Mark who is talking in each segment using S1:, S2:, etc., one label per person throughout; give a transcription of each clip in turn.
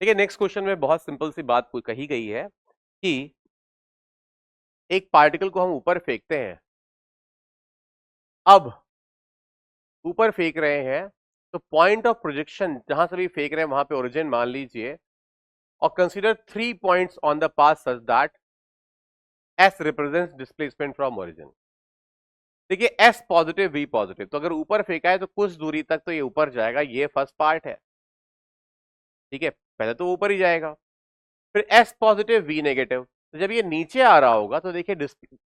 S1: देखिए next question में बहुत सिंपल सी बात कही गई है कि एक पार्टिकल को हम ऊपर फेंकते हैं। अब ऊपर फेंक रहे हैं तो पॉइंट ऑफ प्रोजेक्शन जहां से भी फेंक रहे हैं वहां पे ओरिजिन मान लीजिए और consider 3 points on the path such that S represents displacement from origin. देखिए एस पॉजिटिव वी पॉजिटिव, तो अगर ऊपर फेंका है तो कुछ दूरी तक तो ये ऊपर जाएगा, ये फर्स्ट पार्ट है। ठीक है, पहले तो ऊपर ही जाएगा। फिर एस पॉजिटिव वी नेगेटिव, तो जब ये नीचे आ रहा होगा तो देखिए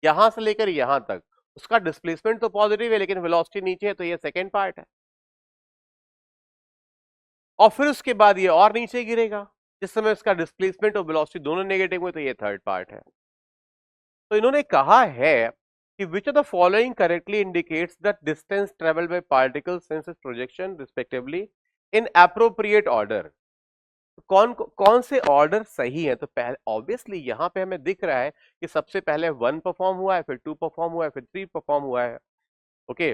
S1: यहां से लेकर यहां तक उसका डिस्प्लेसमेंट तो पॉजिटिव है लेकिन वेलोसिटी नीचे है, तो ये सेकेंड पार्ट है। और फिर उसके बाद ये और नीचे गिरेगा जिस समय उसका डिस्प्लेसमेंट और वेलोसिटी दोनों नेगेटिव हुए, तो ये थर्ड पार्ट है। तो इन्होंने कहा है कि which of the following correctly indicates the distance travelled by particles since it's projection respectively in appropriate order. कौन से ऑर्डर सही है? तो पहले ऑब्वियसली यहां पे हमें दिख रहा है कि सबसे पहले 1 परफॉर्म हुआ है, फिर 2 परफॉर्म हुआ है, फिर 3 परफॉर्म हुआ है। ओके,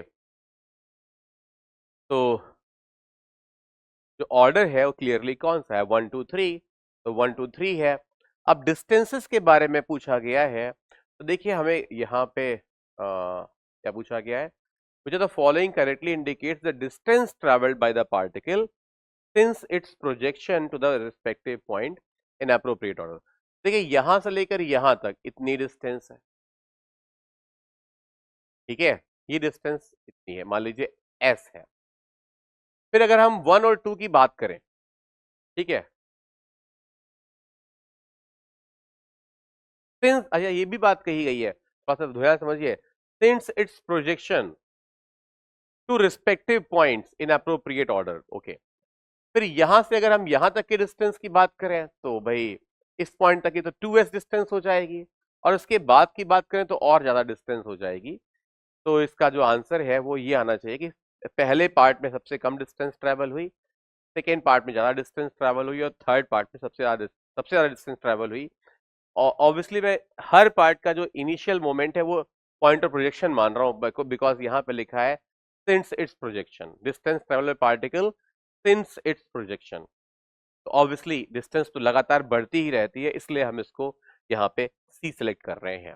S1: तो जो ऑर्डर है वो क्लियरली कौन सा है? 1 2 3, तो 1 2 3 है। अब डिस्टेंसेस के बारे में पूछा गया है, तो देखिए हमें यहाँ पे क्या पूछा गया है? which of the following correctly indicates the distance traveled by the particle since its projection to the respective point in appropriate order। देखिए यहां से लेकर यहां तक इतनी डिस्टेंस है, ठीक है, ये डिस्टेंस इतनी है, मान लीजिए s है। फिर अगर हम 1 और 2 की बात करें, ठीक है, सिंस अच्छा ये भी बात कही गई है, थोड़ा सा दोबारा समझिए, since it's projection to respective points in appropriate order. Okay, फिर यहां से अगर हम यहां तक के डिस्टेंस की बात करें तो भाई इस पॉइंट तक की तो 2s डिस्टेंस हो जाएगी, और उसके बाद की बात करें तो और ज्यादा डिस्टेंस हो जाएगी। तो इसका जो आंसर है वो ये आना चाहिए कि पहले पार्ट में सबसे कम डिस्टेंस ट्रेवल हुई, सेकेंड पार्ट में ज्यादा डिस्टेंस ट्रेवल हुई, और थर्ड पार्ट में सबसे ज्यादा डिस्टेंस ट्रेवल हुई। और ऑब्वियसली मैं हर पार्ट का जो इनिशियल मोमेंट है वो पॉइंट ऑफ प्रोजेक्शन मान रहा हूं, बिकॉज यहाँ पे लिखा है since it's projection, distance travel particle since it's projection. तो ऑब्वियसली डिस्टेंस तो लगातार बढ़ती ही रहती है, इसलिए हम इसको यहाँ पे सी सिलेक्ट कर रहे हैं।